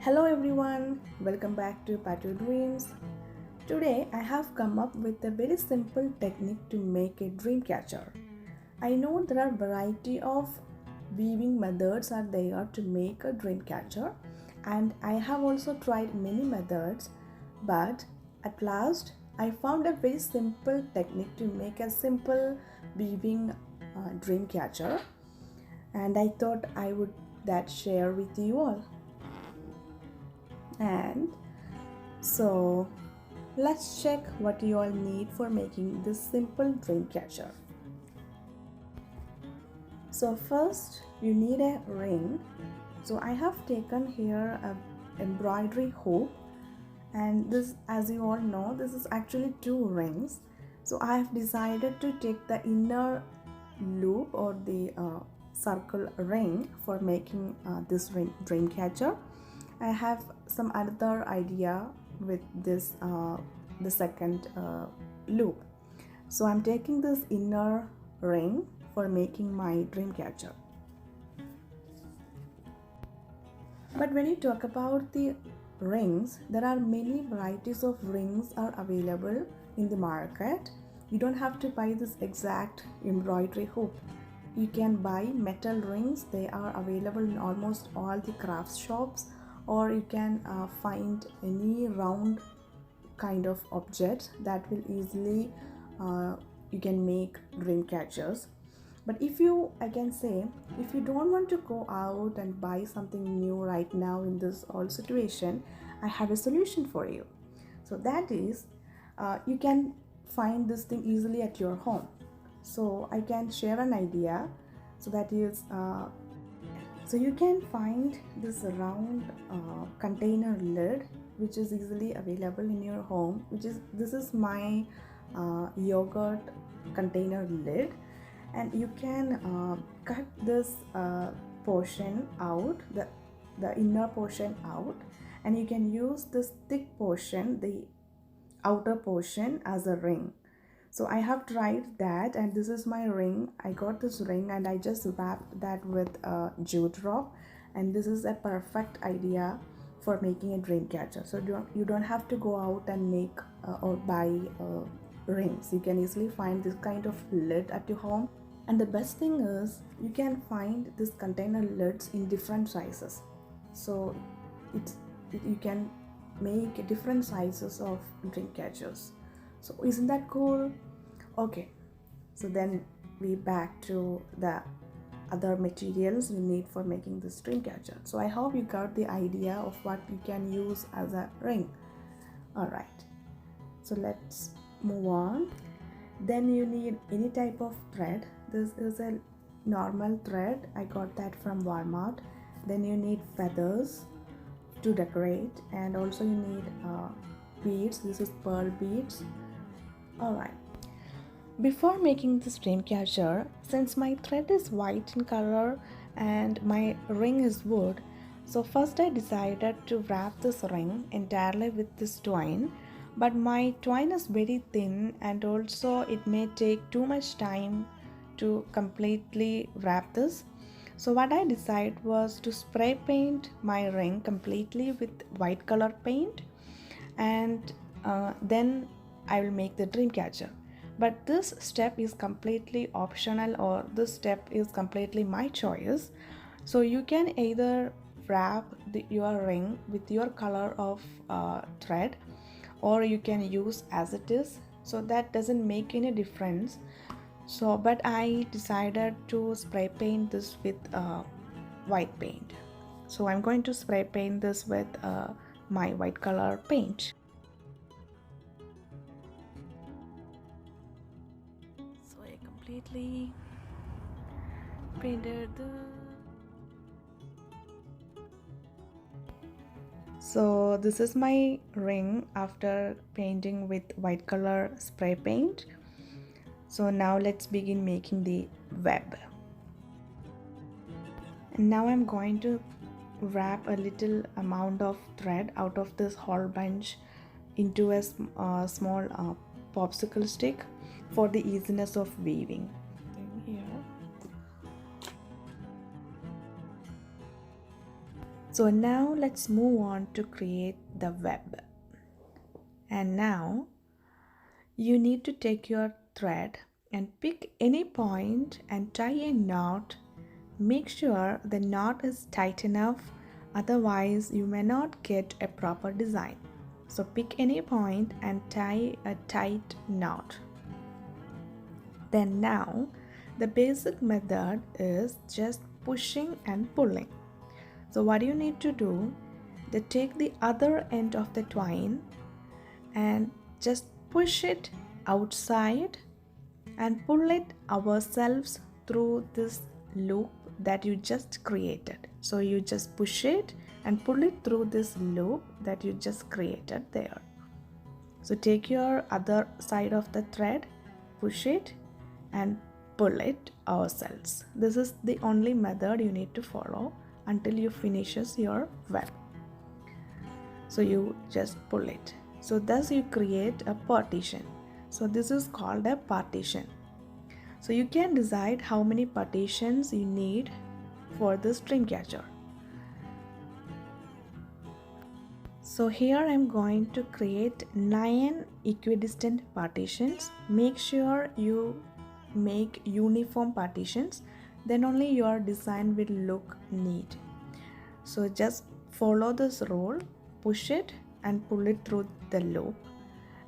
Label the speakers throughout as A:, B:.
A: Hello everyone, welcome back to Patu Dreams. Today I have come up with a very simple technique to make a dream catcher. I know there are variety of weaving methods are there to make a dream catcher, and I have also tried many methods, but at last I found a very simple technique to make a simple weaving dream catcher, and I thought I would that share with you all. And so let's check what you all need for making this simple dream catcher. So first you need a ring. So I have taken here a embroidery hoop, and this, as you all know, this is actually two rings. So I have decided to take the inner loop or the circle ring for making this dream catcher. I have some other idea with this the second loop. So I'm taking this inner ring for making my dream catcher. But when you talk about the rings, there are many varieties of rings are available in the market. You don't have to buy this exact embroidery hoop. You can buy metal rings. They are available in almost all the crafts shops, or you can find any round kind of object that will easily you can make dream catchers. But I can say, if you don't want to go out and buy something new right now in this all situation, I have a solution for you. So that is, you can find this thing easily at your home. So I can share an idea. So that is, so you can find this round container lid which is easily available in your home. This is my yogurt container lid, and you can cut this portion out, the inner portion out, and you can use this thick portion, the outer portion, as a ring. So I have tried that, and this is my ring. I got this ring and I just wrapped that with a dewdrop, and this is a perfect idea for making a dream catcher. So you don't have to go out and make or buy rings. You can easily find this kind of lid at your home. And the best thing is, you can find this container lids in different sizes. So you can make different sizes of dream catchers. So isn't that cool? Okay, so then we back to the other materials you need for making this dream catcher. So I hope you got the idea of what you can use as a ring. All right, so let's move on. Then you need any type of thread. This is a normal thread. I got that from Walmart. Then you need feathers to decorate, and also you need beads. This is pearl beads. All right. Before making this dream catcher, since my thread is white in color and my ring is wood, so first I decided to wrap this ring entirely with this twine. But my twine is very thin, and also it may take too much time to completely wrap this. So what I decided was to spray paint my ring completely with white color paint, and then I will make the dream catcher. But this step is completely optional, or this step is completely my choice. So you can either wrap your ring with your color of thread, or you can use as it is. So that doesn't make any difference. So but I decided to spray paint this with white paint. So I'm going to spray paint this with my white color paint. So I completely painted the. So this is my ring after painting with white color spray paint. So now let's begin making the web. And now I'm going to wrap a little amount of thread out of this whole bunch into a small popsicle stick for the easiness of weaving. Here. So now let's move on to create the web. And now you need to take your thread and pick any point and tie a knot. Make sure the knot is tight enough, otherwise you may not get a proper design. So pick any point and tie a tight knot. Then now the basic method is just pushing and pulling. So what you need to do, to take the other end of the twine and just push it outside and pull it ourselves through this loop that you just created. So you just push it and pull it through this loop that you just created there. So take your other side of the thread, push it and pull it ourselves. This is the only method you need to follow until you finishes your web. So you just pull it. So thus you create a partition. So this is called a partition. So you can decide how many partitions you need for this dream catcher. So here I'm going to create 9 equidistant partitions. Make sure you make uniform partitions, then only your design will look neat. So just follow this rule, push it and pull it through the loop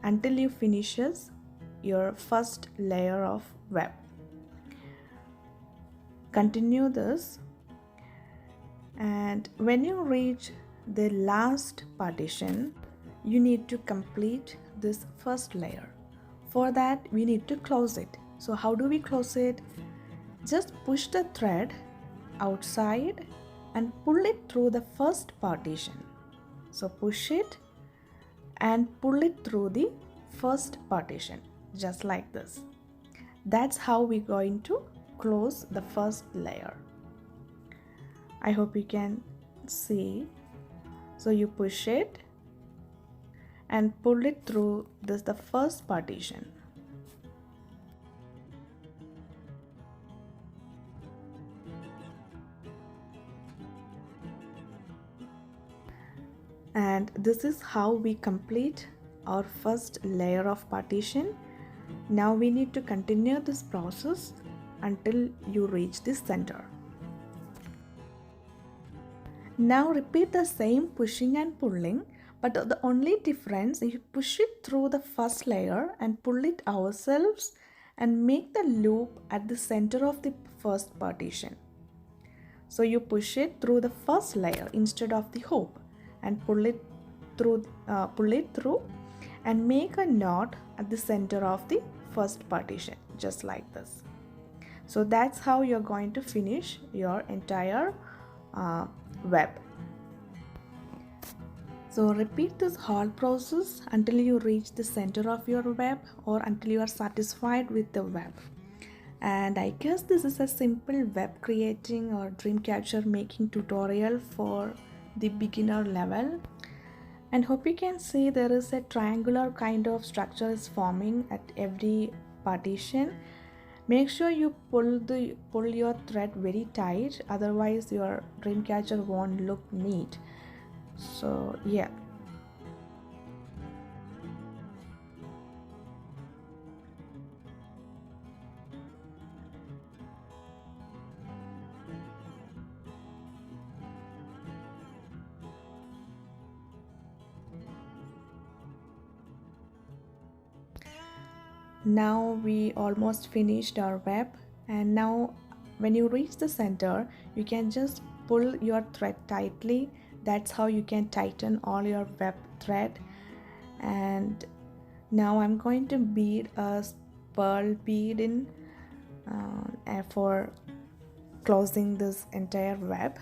A: until you finishes your first layer of web. Continue this, and when you reach the last partition, you need to complete this first layer. For that we need to close it. So how do we close it? Just push the thread outside and pull it through the first partition. So push it and pull it through the first partition, just like this. That's how we're going to close the first layer. I hope you can see. So you push it and pull it through this, the first partition. And this is how we complete our first layer of partition. Now we need to continue this process until you reach the center. Now repeat the same pushing and pulling, but the only difference is you push it through the first layer and pull it ourselves and make the loop at the center of the first partition. So you push it through the first layer instead of the hoop and pull it through and make a knot at the center of the first partition, just like this. So that's how you're going to finish your entire web. So repeat this whole process until you reach the center of your web or until you are satisfied with the web. And I guess this is a simple web creating or dream catcher making tutorial for the beginner level. And hope you can see there is a triangular kind of structure is forming at every partition. Make sure you pull your thread very tight, otherwise your dream catcher won't look neat. So yeah. Now we almost finished our web, and now when you reach the center you can just pull your thread tightly. That's how you can tighten all your web thread. And now I'm going to bead a pearl bead in for closing this entire web.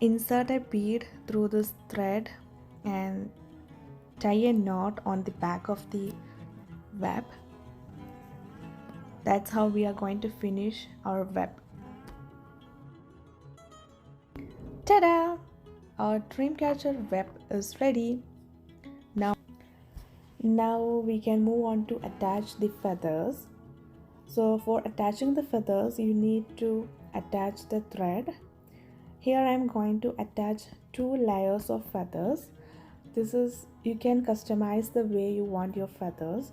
A: Insert a bead through this thread and tie a knot on the back of the web. That's how we are going to finish our web. Ta-da! Our dreamcatcher web is ready. Now we can move on to attach the feathers. So for attaching the feathers you need to attach the thread. Here I am going to attach 2 layers of feathers. This is, you can customize the way you want your feathers.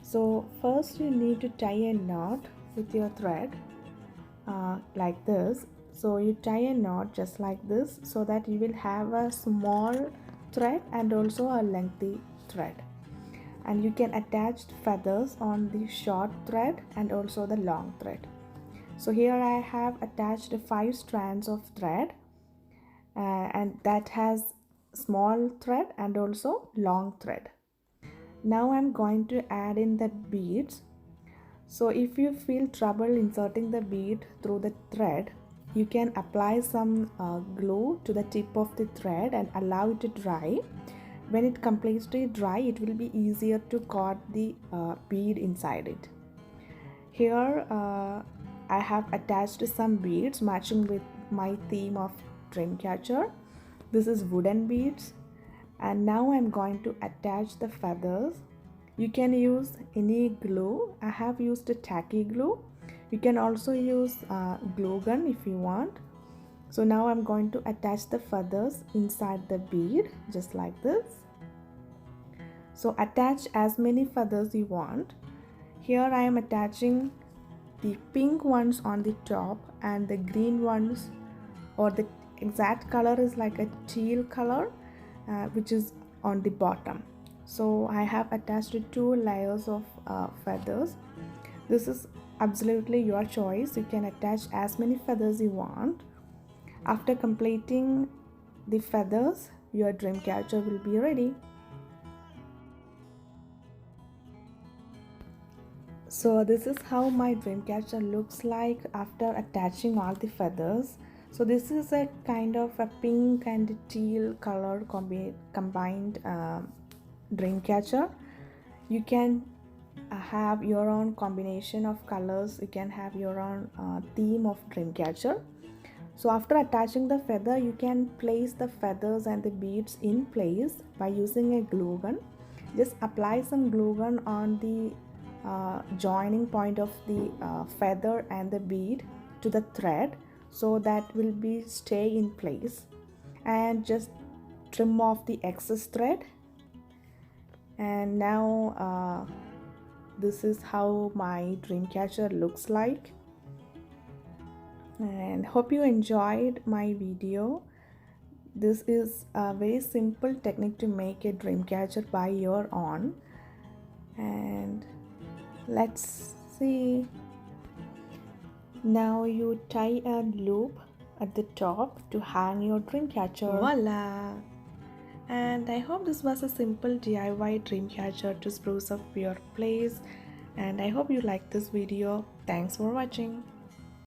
A: So first you need to tie a knot with your thread like this. So you tie a knot just like this, so that you will have a small thread and also a lengthy thread, and you can attach feathers on the short thread and also the long thread. So here I have attached 5 strands of thread, and that has small thread and also long thread. Now I'm going to add in the beads. So if you feel trouble inserting the bead through the thread, you can apply some glue to the tip of the thread and allow it to dry. When it completely dry, it will be easier to cut the bead inside it. Here I have attached some beads matching with my theme of dreamcatcher. This is wooden beads, and now I'm going to attach the feathers. You can use any glue. I have used a tacky glue. You can also use glue gun if you want. So now I'm going to attach the feathers inside the bead just like this. So attach as many feathers you want. Here I am attaching the pink ones on the top and the green ones, or the exact color is like a teal color, which is on the bottom. So I have attached 2 layers of feathers. This is absolutely your choice. You can attach as many feathers you want. After completing the feathers, your dream catcher will be ready. So this is how my dream catcher looks like after attaching all the feathers. So this is a kind of a pink and teal color combined dream catcher. You can have your own combination of colors. You can have your own theme of dream catcher. So after attaching the feather, you can place the feathers and the beads in place by using a glue gun. Just apply some glue gun on the joining point of the feather and the bead to the thread, so that will be stay in place, and just trim off the excess thread. And now this is how my dream catcher looks like, and hope you enjoyed my video. This is a very simple technique to make a dream catcher by your own. And let's see. Now you tie a loop at the top to hang your dream catcher. Voila! And I hope this was a simple DIY dream catcher to spruce up your place. And I hope you liked this video. Thanks for watching.